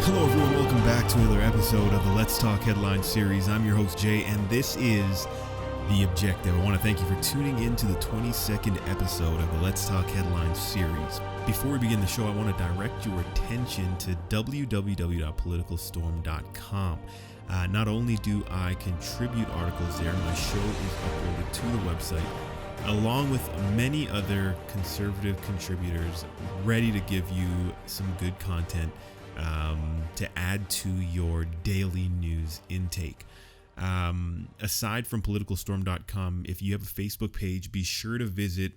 Hello everyone, welcome back to another episode of the Let's Talk Headline series. I'm your host Jay, and this is The Objective. I want to thank you for tuning in to the 22nd episode of the Let's Talk Headline series. Before we begin the show, I want to direct your attention to www.politicalstorm.com. Not only do I contribute articles there, my show is uploaded to the website, along with many other conservative contributors ready to give you some good content to add to your daily news intake. Aside from politicalstorm.com, if you have a Facebook page, be sure to visit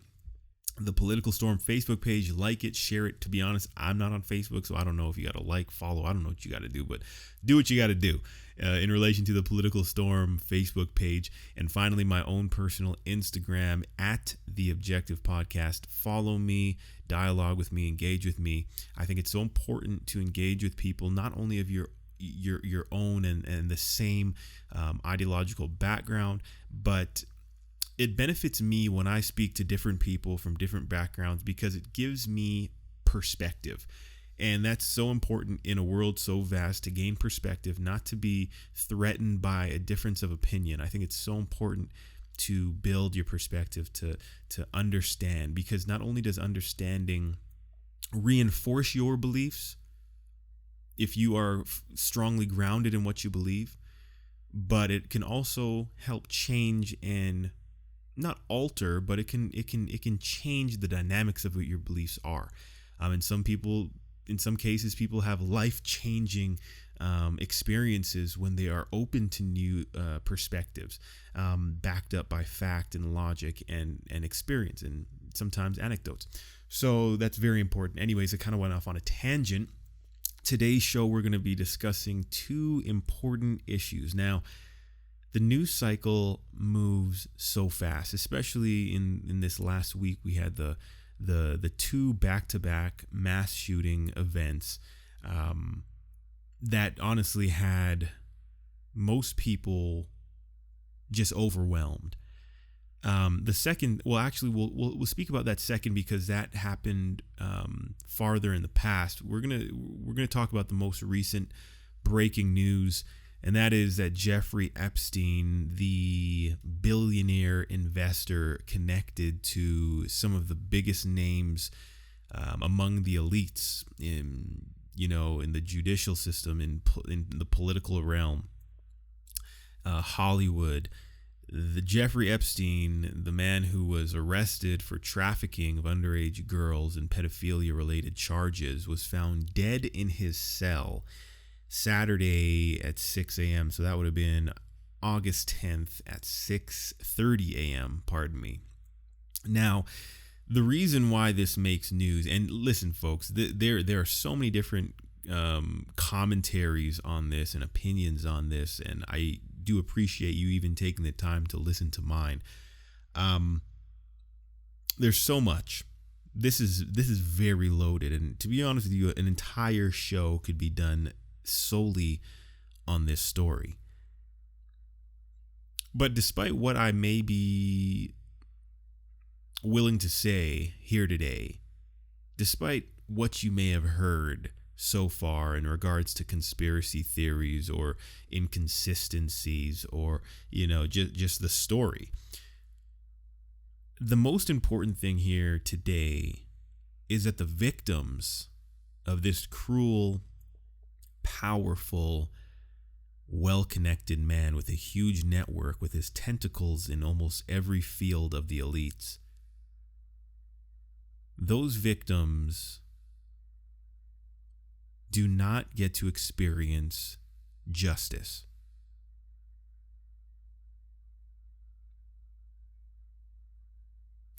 the Political Storm Facebook page, like it, share it. To be honest, I'm not on Facebook, so I don't know if you got to like, follow. I don't know what you got to do, but do what you got to do in relation to the Political Storm Facebook page. And finally, my own personal Instagram at The Objective Podcast. Follow me, dialogue with me, engage with me. I think it's so important to engage with people, not only of your own and the same ideological background, but it benefits me when I speak to different people from different backgrounds because it gives me perspective. And that's so important in a world so vast, to gain perspective, not to be threatened by a difference of opinion. I think it's so important to build your perspective, to understand, because not only does understanding reinforce your beliefs if you are strongly grounded in what you believe, but it can also help change and not alter, but it can change the dynamics of what your beliefs are. In some cases, people have life-changing experiences when they are open to new perspectives, backed up by fact and logic and experience, and sometimes anecdotes. So that's very important. Anyways, I kind of went off on a tangent. Today's show, we're going to be discussing two important issues. Now, the news cycle moves so fast, especially in this last week. We had the two back-to-back mass shooting events that honestly had most people just overwhelmed. The second, well, actually, we'll speak about that second because that happened farther in the past. We're gonna talk about the most recent breaking news. And that is that Jeffrey Epstein, the billionaire investor connected to some of the biggest names among the elites in the judicial system, in the political realm, Hollywood. The Jeffrey Epstein, the man who was arrested for trafficking of underage girls and pedophilia-related charges, was found dead in his cell Saturday at 6 a.m. So that would have been August 10th at 6:30 a.m. Pardon me. Now, the reason why this makes news, and listen, folks, there are so many different commentaries on this and opinions on this, and I do appreciate you even taking the time to listen to mine. There's so much. This is very loaded, and to be honest with you, an entire show could be done solely on this story. But despite what I may be willing to say here today, despite what you may have heard so far in regards to conspiracy theories or inconsistencies or just the story, the most important thing here today is that the victims of this cruel, powerful, well-connected man with a huge network, with his tentacles in almost every field of the elites, those victims do not get to experience justice.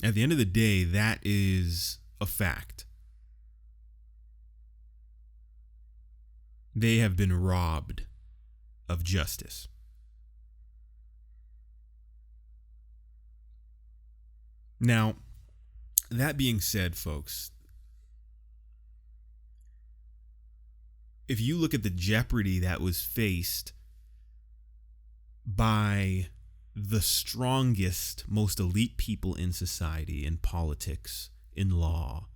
At the end of the day, that is a fact. They have been robbed of justice. Now, that being said, folks, if you look at the jeopardy that was faced by the strongest, most elite people in society, in politics, in law,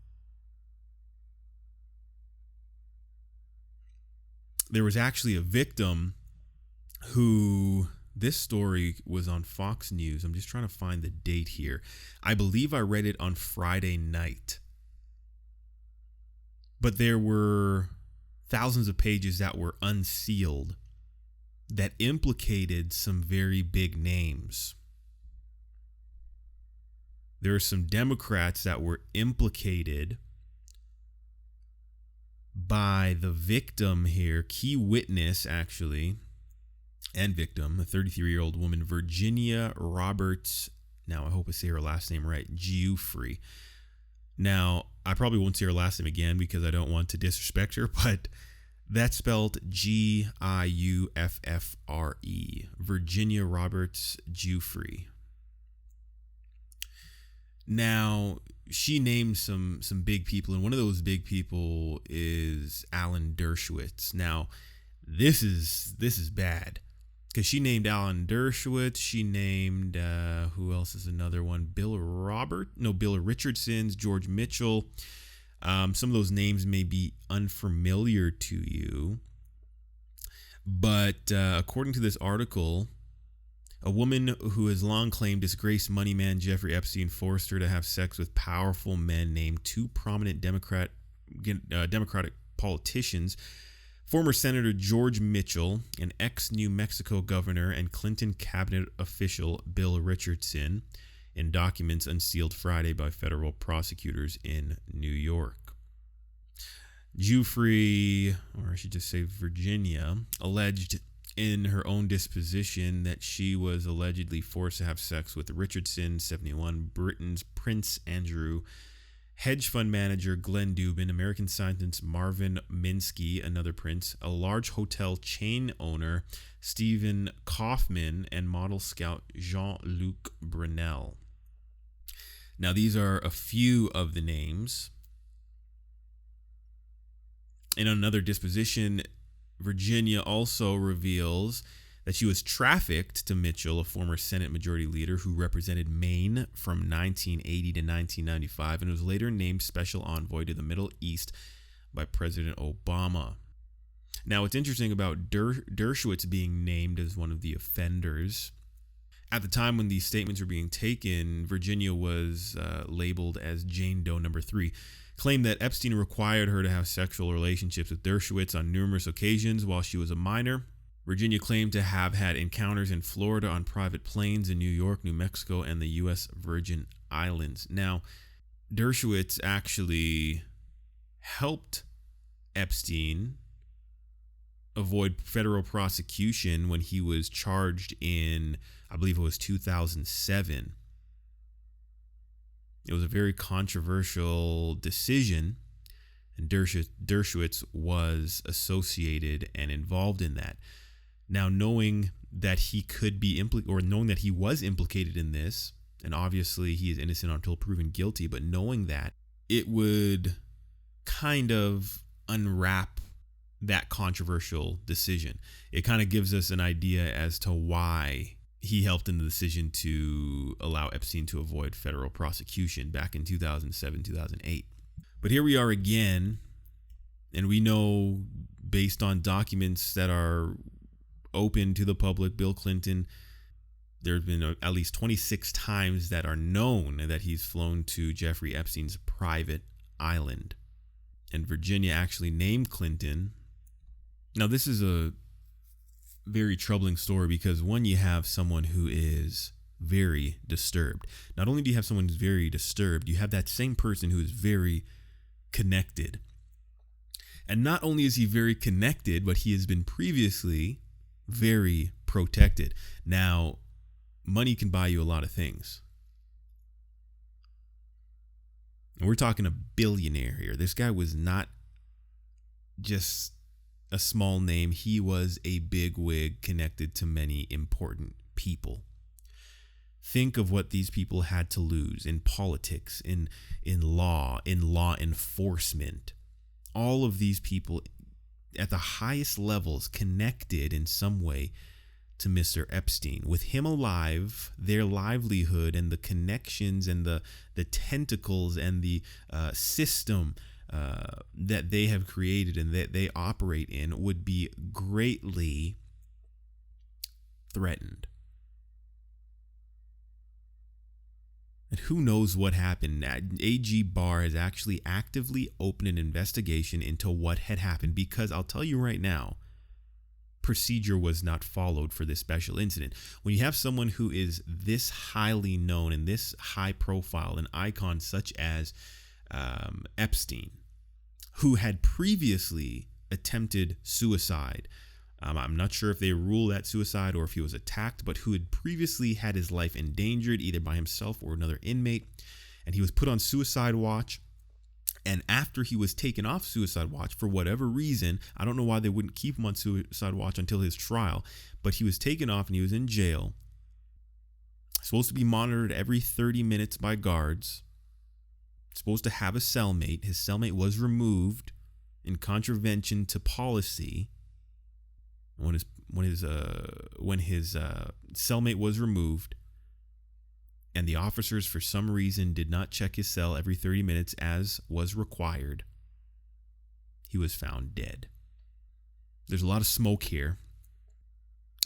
there was actually a victim who, this story was on Fox News. I'm just trying to find the date here. I believe I read it on Friday night. But there were thousands of pages that were unsealed that implicated some very big names. There are some Democrats that were implicated by the victim here, key witness actually, and victim, a 33-year-old woman, Virginia Roberts. Now, I hope I say her last name right, Giuffre. Now, I probably won't say her last name again because I don't want to disrespect her, but that's spelled Giuffre. Virginia Roberts Giuffre. Now, she named some big people, and one of those big people is Alan Dershowitz. Now, this is bad because she named Alan Dershowitz. She named who else is another one? Bill Richardson's, George Mitchell. Some of those names may be unfamiliar to you, but according to this article, a woman who has long claimed disgraced money man Jeffrey Epstein forced her to have sex with powerful men named two prominent Democratic politicians, former Senator George Mitchell, and ex-New Mexico governor and Clinton cabinet official Bill Richardson, in documents unsealed Friday by federal prosecutors in New York. Giuffre, or I should just say Virginia, alleged in her own disposition that she was allegedly forced to have sex with Richardson, 71, Britain's Prince Andrew, hedge fund manager Glenn Dubin, American scientist Marvin Minsky, another prince, a large hotel chain owner Stephen Kaufman, and model scout Jean-Luc Brunel. Now, these are a few of the names. In another disposition, Virginia also reveals that she was trafficked to Mitchell, a former Senate Majority Leader who represented Maine from 1980 to 1995 and was later named Special Envoy to the Middle East by President Obama. Now, what's interesting about Dershowitz being named as one of the offenders, at the time when these statements were being taken, Virginia was labeled as Jane Doe number 3, claimed that Epstein required her to have sexual relationships with Dershowitz on numerous occasions while she was a minor. Virginia claimed to have had encounters in Florida on private planes in New York, New Mexico, and the U.S. Virgin Islands. Now, Dershowitz actually helped Epstein avoid federal prosecution when he was charged in, I believe it was 2007. It was a very controversial decision, and Dershowitz was associated and involved in that. Now, knowing that he could be knowing that he was implicated in this, and obviously he is innocent until proven guilty, but knowing that, it would kind of unwrap that controversial decision. It kind of gives us an idea as to why he helped in the decision to allow Epstein to avoid federal prosecution back in 2007, 2008. But here we are again, and we know based on documents that are open to the public, Bill Clinton, there's been at least 26 times that are known that he's flown to Jeffrey Epstein's private island. And Virginia actually named Clinton. Now, this is a very troubling story because, one, you have someone who is very disturbed. Not only do you have someone who's very disturbed, you have that same person who is very connected. And not only is he very connected, but he has been previously very protected. Now, money can buy you a lot of things. And we're talking a billionaire here. This guy was not just a small name. He was a big wig connected to many important people. Think of what these people had to lose in politics, in law enforcement. All of these people at the highest levels connected in some way to Mr. Epstein. With him alive, their livelihood and the connections and the tentacles and the system that they have created and that they operate in would be greatly threatened. And who knows what happened? AG Barr has actually actively opened an investigation into what had happened, because I'll tell you right now, procedure was not followed for this special incident. When you have someone who is this highly known and this high profile, an icon such as Epstein, who had previously attempted suicide, I'm not sure if they rule that suicide or if he was attacked, but who had previously had his life endangered either by himself or another inmate, and he was put on suicide watch. And after he was taken off suicide watch for whatever reason, I don't know why they wouldn't keep him on suicide watch until his trial, but he was taken off and he was in jail, supposed to be monitored every 30 minutes by guards, supposed to have a cellmate. His cellmate was removed in contravention to policy. When his cellmate was removed, and the officers for some reason did not check his cell every 30 minutes as was required, he was found dead. There's a lot of smoke here,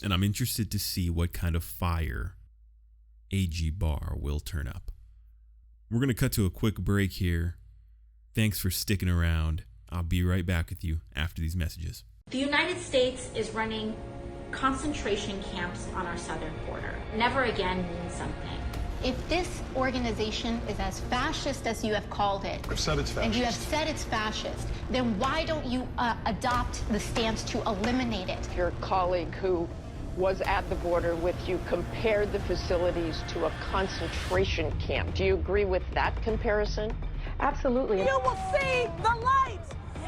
and I'm interested to see what kind of fire AG Barr will turn up. We're going to cut to a quick break here. Thanks for sticking around. I'll be right back with you after these messages. The United States is running concentration camps on our southern border. Never again means something. If this organization is as fascist as you have called it, I've said it's fascist. And you have said it's fascist, then why don't you adopt the stance to eliminate it? Your colleague who was at the border with you compared the facilities to a concentration camp. Do you agree with that comparison? Absolutely. You will see the light,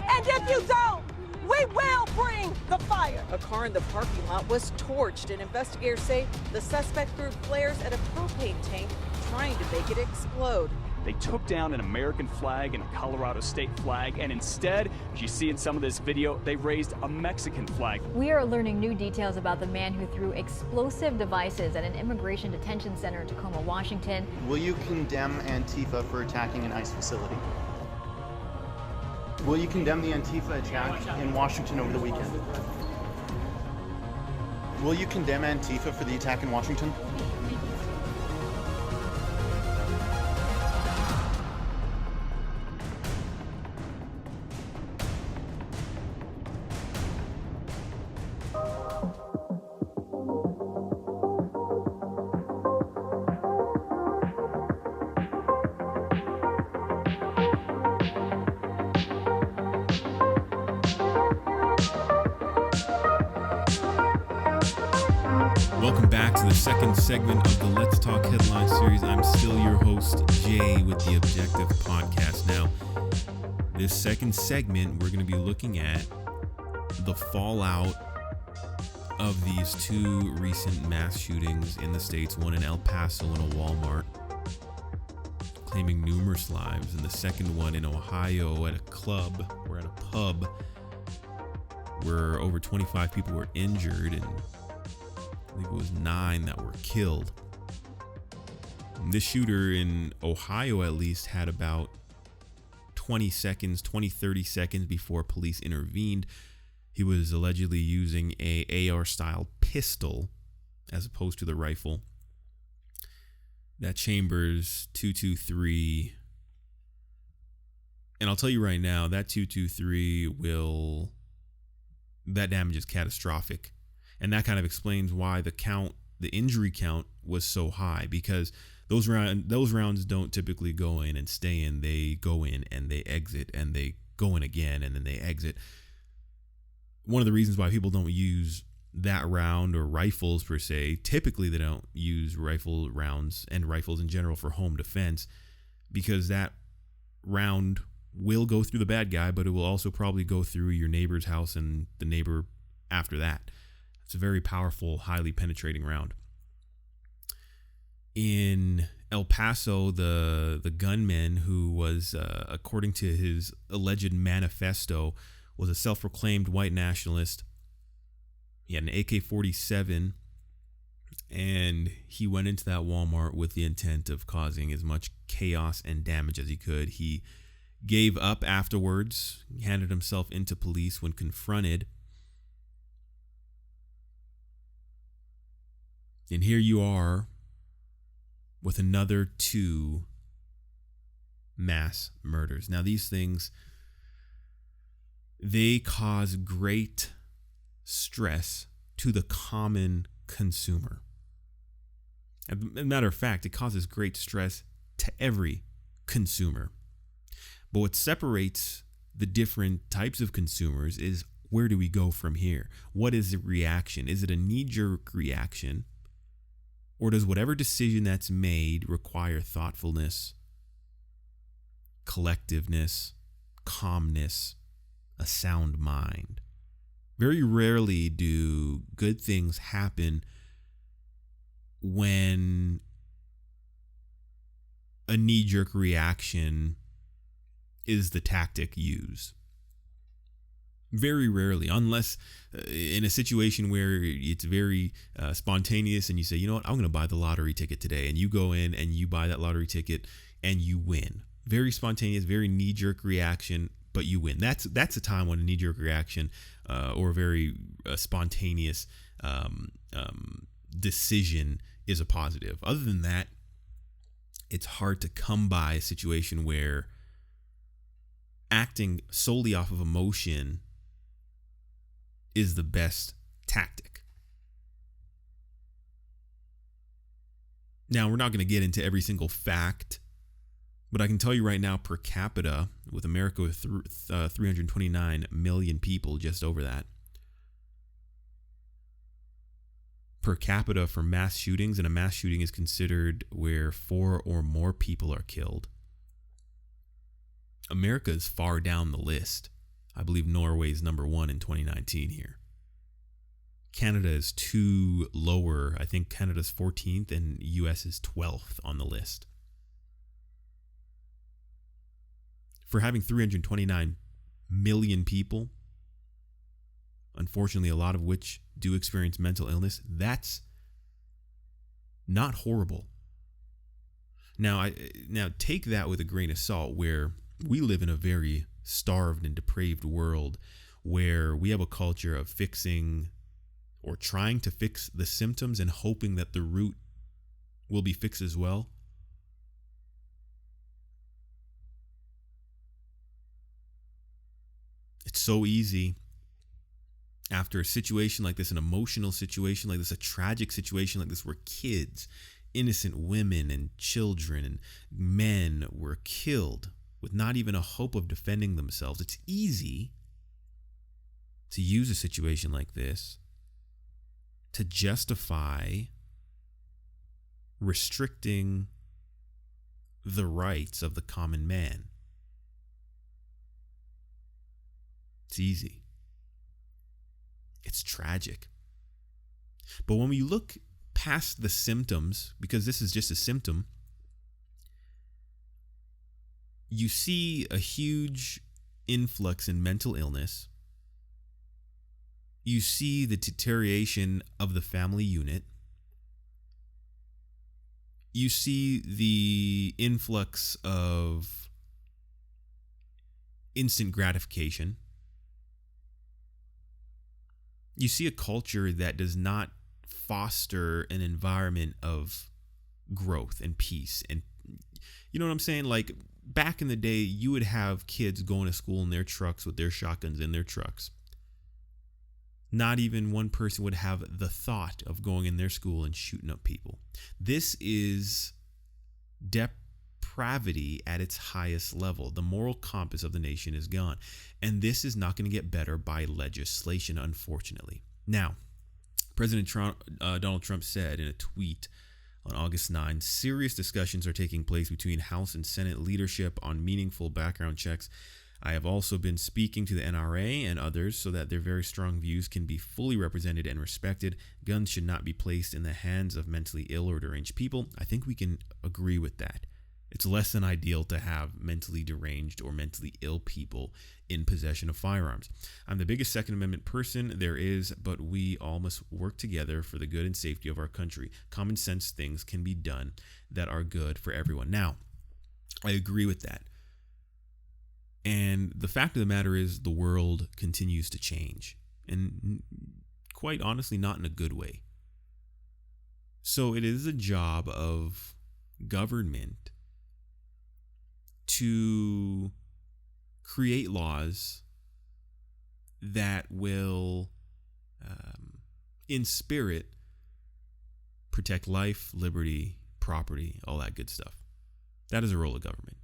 and if you don't, we will bring the fire. A car in the parking lot was torched, and investigators say the suspect threw flares at a propane tank, trying to make it explode. They took down an American flag and a Colorado state flag, and instead, as you see in some of this video, they raised a Mexican flag. We are learning new details about the man who threw explosive devices at an immigration detention center in Tacoma, Washington. Will you condemn Antifa for attacking an ICE facility? Will you condemn the Antifa attack in Washington over the weekend? Will you condemn Antifa for the attack in Washington? Welcome back to the second segment of the Let's Talk Headline series. I'm still your host, Jay, with the Objective Podcast. Now, this second segment, we're going to be looking at the fallout of these two recent mass shootings in the States, one in El Paso in a Walmart, claiming numerous lives, and the second one in Ohio at a club, or at a pub, where over 25 people were injured, and I believe it was 9 that were killed. This shooter in Ohio, at least, had about 30 seconds before police intervened. He was allegedly using a AR-style pistol as opposed to the rifle. That Chambers .223, and I'll tell you right now, that .223 that damage is catastrophic. And that kind of explains why the injury count was so high, because those rounds don't typically go in and stay in. They go in and they exit, and they go in again and then they exit. One of the reasons why people don't use that round, or rifles per se, typically they don't use rifle rounds and rifles in general for home defense, because that round will go through the bad guy, but it will also probably go through your neighbor's house and the neighbor after that. It's a very powerful, highly penetrating round. In El Paso, the gunman, who was, according to his alleged manifesto, was a self-proclaimed white nationalist. He had an AK-47, and he went into that Walmart with the intent of causing as much chaos and damage as he could. He gave up afterwards, handed himself into police when confronted. And here you are with another 2 mass murders. Now, these things, they cause great stress to the common consumer. As a matter of fact, it causes great stress to every consumer. But what separates the different types of consumers is, where do we go from here? What is the reaction? Is it a knee-jerk reaction? Or does whatever decision that's made require thoughtfulness, collectiveness, calmness, a sound mind? Very rarely do good things happen when a knee-jerk reaction is the tactic used. Very rarely, unless in a situation where it's very spontaneous and you say, you know what, I'm going to buy the lottery ticket today. And you go in and you buy that lottery ticket and you win. Very spontaneous, very knee-jerk reaction, but you win. That's a time when a knee-jerk reaction or a very spontaneous decision is a positive. Other than that, it's hard to come by a situation where acting solely off of emotion is the best tactic. Now, we're not going to get into every single fact, but I can tell you right now, per capita, with America with 329 million people, just over that, per capita for mass shootings, and a mass shooting is considered where 4 or more people are killed, America is far down the list. I believe Norway's number 1 in 2019 here. Canada is 2 lower. I think Canada's 14th and US is 12th on the list. For having 329 million people, unfortunately a lot of which do experience mental illness, that's not horrible. Now take that with a grain of salt, where we live in a very starved and depraved world where we have a culture of fixing or trying to fix the symptoms and hoping that the root will be fixed as well. It's so easy after a situation like this, an emotional situation like this, a tragic situation like this, where kids, innocent women and children and men were killed with not even a hope of defending themselves. It's easy to use a situation like this to justify restricting the rights of the common man. It's easy. It's tragic. But when we look past the symptoms, because this is just a symptom, you see a huge influx in mental illness. You see the deterioration of the family unit. You see the influx of instant gratification. You see a culture that does not foster an environment of growth and peace. And you know what I'm saying? Like, back in the day, you would have kids going to school in their trucks with their shotguns in their trucks. Not even one person would have the thought of going in their school and shooting up people. This is depravity at its highest level. The moral compass of the nation is gone. And this is not going to get better by legislation, unfortunately. Now, President Donald Trump said in a tweet on August 9, serious discussions are taking place between House and Senate leadership on meaningful background checks. I have also been speaking to the NRA and others so that their very strong views can be fully represented and respected. Guns should not be placed in the hands of mentally ill or deranged people. I think we can agree with that. It's less than ideal to have mentally deranged or mentally ill people in possession of firearms. I'm the biggest Second Amendment person there is, but we all must work together for the good and safety of our country. Common sense things can be done that are good for everyone. Now, I agree with that. And the fact of the matter is the world continues to change, and quite honestly, not in a good way. So it is a job of government to create laws that will, in spirit, protect life, liberty, property, all that good stuff. That is a role of government,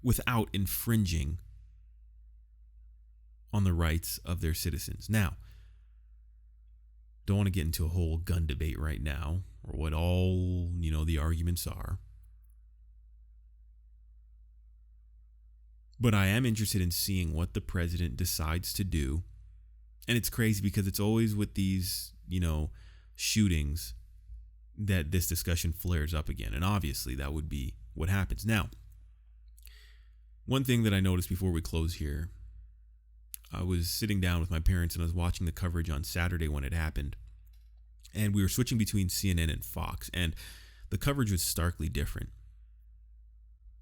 without infringing on the rights of their citizens. Now, don't want to get into a whole gun debate right now, or what all, the arguments are. But I am interested in seeing what the president decides to do. And it's crazy because it's always with these, shootings that this discussion flares up again. And obviously that would be what happens. Now, one thing that I noticed before we close here, I was sitting down with my parents and I was watching the coverage on Saturday when it happened. And we were switching between CNN and Fox. And the coverage was starkly different.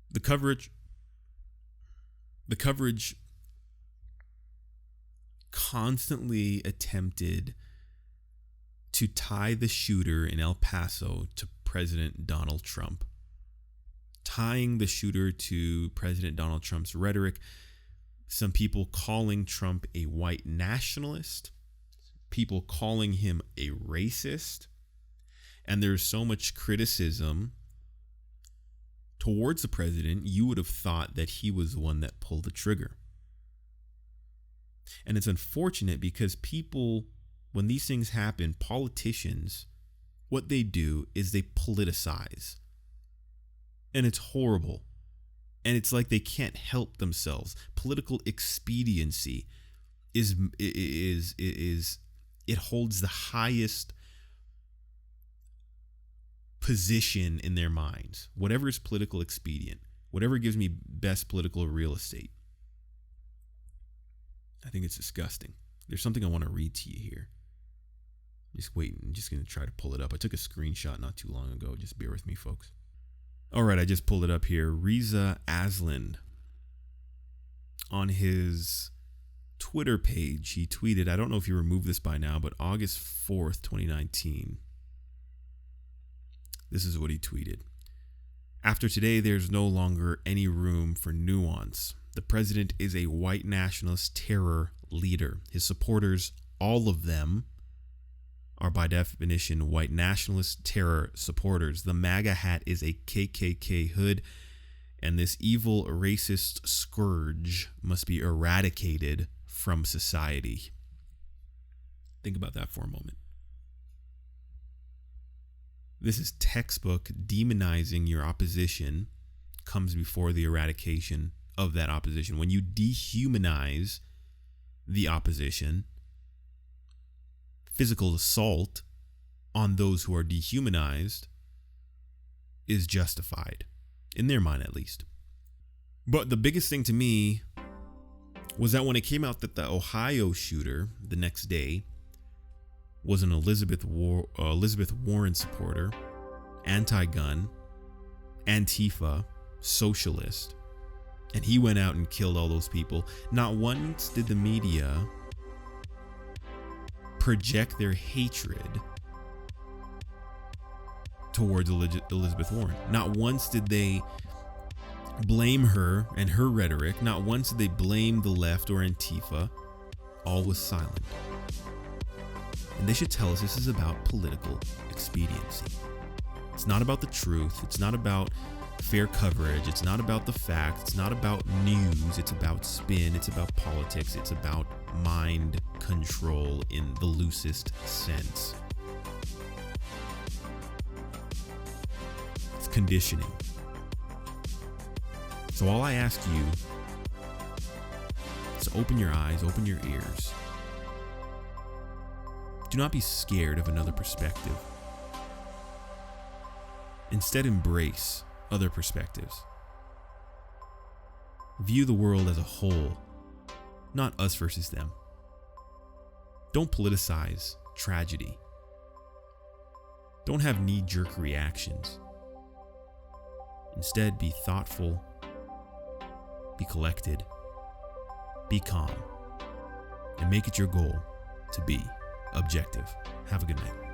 The coverage constantly attempted to tie the shooter in El Paso to President Donald Trump, tying the shooter to President Donald Trump's rhetoric. Some people calling Trump a white nationalist, people calling him a racist, and there's so much criticism towards the president, you would have thought that he was the one that pulled the trigger. And it's unfortunate because people, when these things happen, politicians, what they do is they politicize. And it's horrible. And it's like they can't help themselves. Political expediency it holds the highest position in their minds. Whatever is political expedient, whatever gives me best political real estate. I think it's disgusting. There's something I want to read to you here. Just wait. I'm just going to try to pull it up. I took a screenshot not too long ago. Just bear with me, folks. All right, I just pulled it up here. Reza Aslan, on his Twitter page, he tweeted, I don't know if you removed this by now, but August 4th, 2019. This is what he tweeted. After today, there's no longer any room for nuance. The president is a white nationalist terror leader. His supporters, all of them, are by definition white nationalist terror supporters. The MAGA hat is a KKK hood, and this evil racist scourge must be eradicated from society. Think about that for a moment. This is textbook demonizing your opposition comes before the eradication of that opposition. When you dehumanize the opposition, physical assault on those who are dehumanized is justified, in their mind at least. But the biggest thing to me was that when it came out that the Ohio shooter the next day was an Elizabeth Warren supporter, anti-gun, Antifa, socialist, and he went out and killed all those people, not once did the media project their hatred towards Elizabeth Warren. Not once did they blame her and her rhetoric. Not once did they blame the left or Antifa. All was silent. And they should tell us this is about political expediency. It's not about the truth. It's not about fair coverage. It's not about the facts. It's not about news. It's about spin. It's about politics. It's about mind control in the loosest sense. It's conditioning. So all I ask you is to open your eyes, open your ears. Do not be scared of another perspective. Instead, embrace other perspectives. View the world as a whole, not us versus them. Don't politicize tragedy. Don't have knee-jerk reactions. Instead, be thoughtful, be collected, be calm, and make it your goal to be objective. Have a good night.